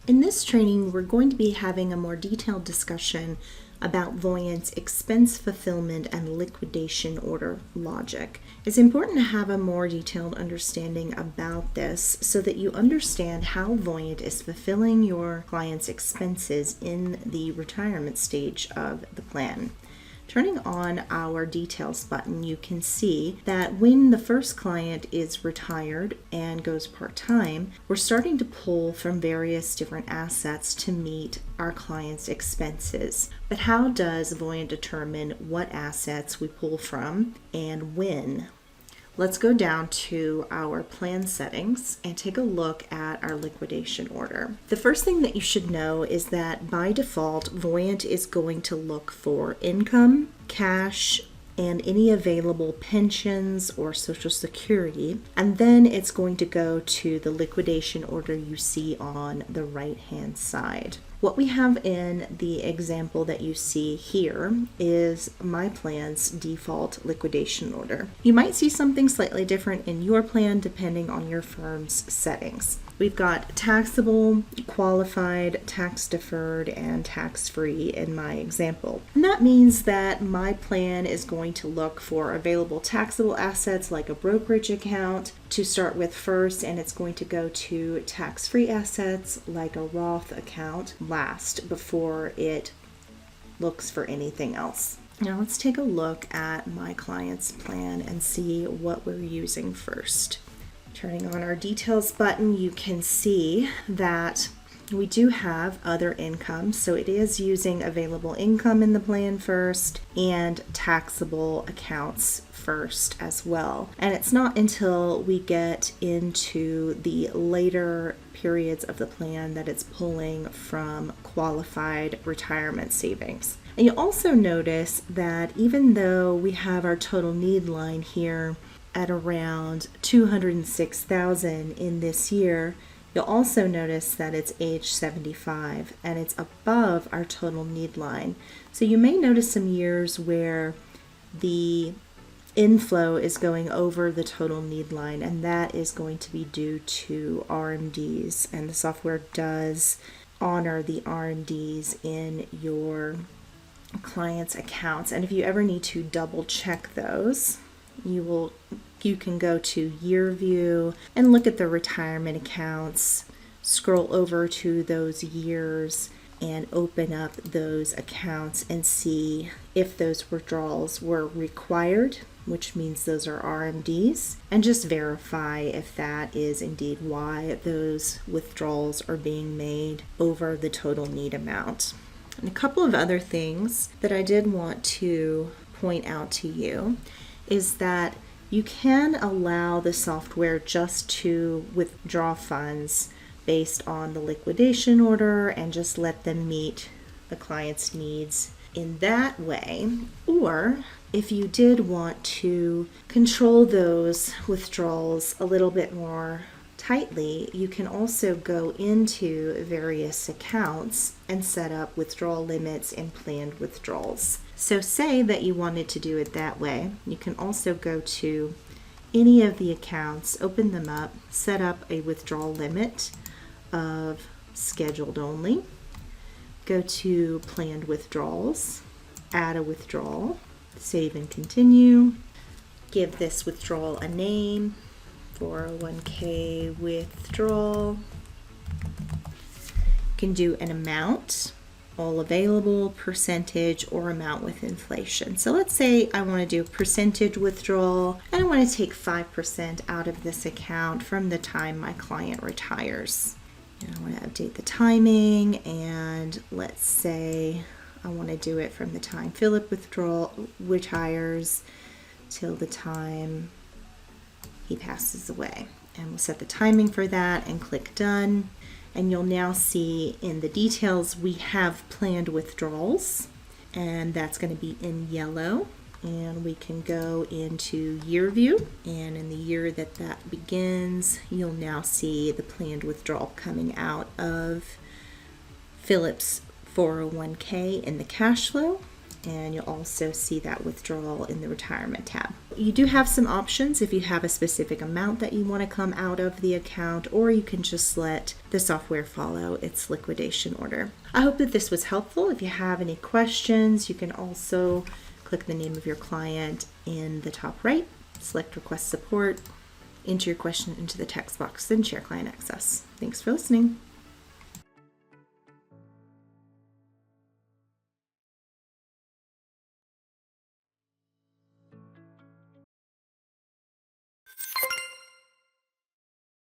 In this training, we're going to be having a more detailed discussion about Voyant's expense fulfillment and liquidation order logic. It's important to have a more detailed understanding about this so that you understand how Voyant is fulfilling your client's expenses in the retirement stage of the plan. Turning on our details button, you can see that when the first client is retired and goes part-time, we're starting to pull from various different assets to meet our client's expenses. But how does Voyant determine what assets we pull from and when? Let's go down to our plan settings and take a look at our liquidation order. The first thing that you should know is that by default, Voyant is going to look for income, cash, and any available pensions or Social Security, and then it's going to go to the liquidation order you see on the right-hand side. What we have in the example that you see here is my plan's default liquidation order. You might see something slightly different in your plan depending on your firm's settings. We've got taxable, qualified, tax deferred, and tax-free in my example. And that means that my plan is going to look for available taxable assets like a brokerage account to start with first, and it's going to go to tax-free assets like a Roth account last before it looks for anything else. Now let's take a look at my client's plan and see what we're using first. Turning on our details button, you can see that we do have other income, so it is using available income in the plan first and taxable accounts first as well. And it's not until we get into the later periods of the plan that it's pulling from qualified retirement savings. And you'll also notice that even though we have our total need line here at around $206,000 in this year, you'll also notice that it's age 75 and it's above our total need line. So you may notice some years where the inflow is going over the total need line, and that is going to be due to RMDs, and the software does honor the RMDs in your client's accounts. And if you ever need to double check those, you can go to year view and look at the retirement accounts, scroll over to those years and open up those accounts and see if those withdrawals were required, which means those are RMDs, and just verify if that is indeed why those withdrawals are being made over the total need amount. And a couple of other things that I did want to point out to you is that you can allow the software just to withdraw funds based on the liquidation order and just let them meet the client's needs in that way. Or if you did want to control those withdrawals a little bit more tightly, you can also go into various accounts and set up withdrawal limits and planned withdrawals. So say that you wanted to do it that way, you can also go to any of the accounts, open them up, set up a withdrawal limit of scheduled only, go to planned withdrawals, add a withdrawal, save and continue, give this withdrawal a name, 401k withdrawal. You can do an amount, all available, percentage, or amount with inflation. So let's say I want to do a percentage withdrawal and I want to take 5% out of this account from the time my client retires. And I want to update the timing, and let's say I want to do it from the time Philip retires till the time he passes away. And we'll set the timing for that and click done. And you'll now see in the details we have planned withdrawals, and that's going to be in yellow. And we can go into year view, and in the year that begins, you'll now see the planned withdrawal coming out of Philip's 401k in the cash flow. and you'll also see that withdrawal in the retirement tab. You do have some options if you have a specific amount that you want to come out of the account, or you can just let the software follow its liquidation order. I hope that this was helpful. If you have any questions, you can also click the name of your client in the top right, select request support, enter your question into the text box, then share client access. Thanks for listening.